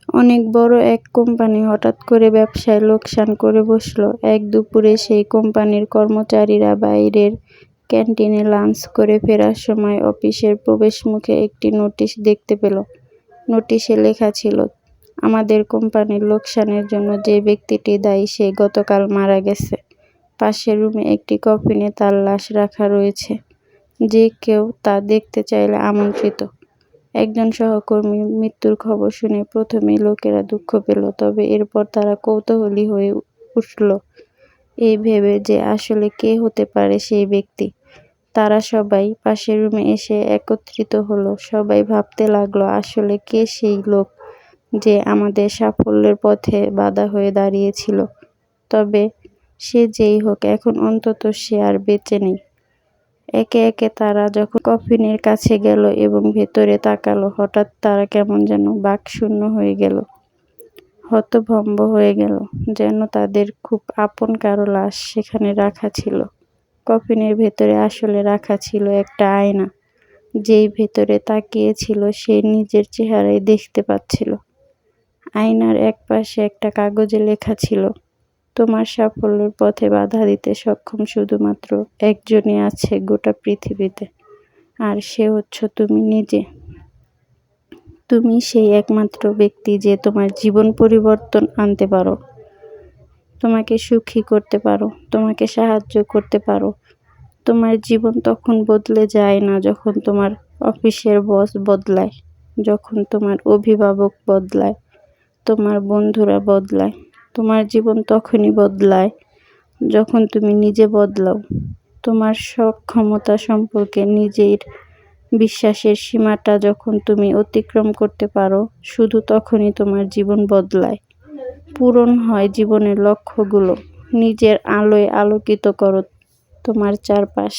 অনেক বড় এক কোম্পানি হঠাৎ করে ব্যবসায় লোকসান করে বসল। এক দুপুরে সেই কোম্পানির কর্মচারীরা বাইরের ক্যান্টিনে লাঞ্চ করে ফেরার সময় অফিসের প্রবেশমুখে একটি নোটিশ দেখতে পেল। নোটিশে লেখা ছিল, আমাদের কোম্পানির লোকসানের জন্য যে ব্যক্তিটি দায়ী সে গতকাল মারা গেছে। পাশের রুমে একটি কফিনে তার লাশ রাখা রয়েছে। যে কেউ তা দেখতে চাইলে আমন্ত্রিত। একজন সহকর্মীর মৃত্যুর খবর শুনে প্রথমেই লোকেরা দুঃখ পেল, তবে এরপর তারা কৌতূহলী হয়ে উঠল এই ভেবে যে আসলে কে হতে পারে সেই ব্যক্তি। তারা সবাই পাশের রুমে এসে একত্রিত হলো। সবাই ভাবতে লাগলো, আসলে কে সেই লোক যে আমাদের সাফল্যের পথে বাধা হয়ে দাঁড়িয়েছিল। তবে সে যেই হোক, এখন অন্তত সে আর বেঁচে নেই। একে একে তারা যখন কফিনের কাছে গেল এবং ভেতরে তাকালো, হঠাৎ তারা কেমন যেন বাকশূন্য হয়ে গেল, হতভম্ব হয়ে গেল, যেন তাদের খুব আপন কারো লাশ সেখানে রাখা ছিল। কফিনের ভেতরে আসলে রাখা ছিল একটা আয়না। যেই ভেতরে তাকিয়েছিল সে নিজের চেহারাই দেখতে পাচ্ছিল। আয়নার এক পাশে একটা কাগজে লেখা ছিল, তোমার সাফল্যের পথে বাধা দিতে সক্ষম শুধুমাত্র একজনই আছে গোটা পৃথিবীতে, আর সে হচ্ছ তুমি নিজে। তুমি সেই একমাত্র ব্যক্তি যে তোমার জীবন পরিবর্তন আনতে পারো, তোমাকে সুখী করতে পারো, তোমাকে সাহায্য করতে পারো। তোমার জীবন তখন বদলে যায় না যখন তোমার অফিসের বস বদলায়, যখন তোমার অভিভাবক বদলায়, তোমার বন্ধুরা বদলায়। তোমার জীবন তখনই বদলায় যখন তুমি নিজে বদলাও। তোমার সক্ষমতা সম্পর্কে নিজের বিশ্বাসের সীমাটা যখন তুমি অতিক্রম করতে পারো, শুধু তখনই তোমার জীবন বদলায়, পূরণ হয় জীবনের লক্ষ্যগুলো। নিজের আলোয় আলোকিত করো তোমার চারপাশ।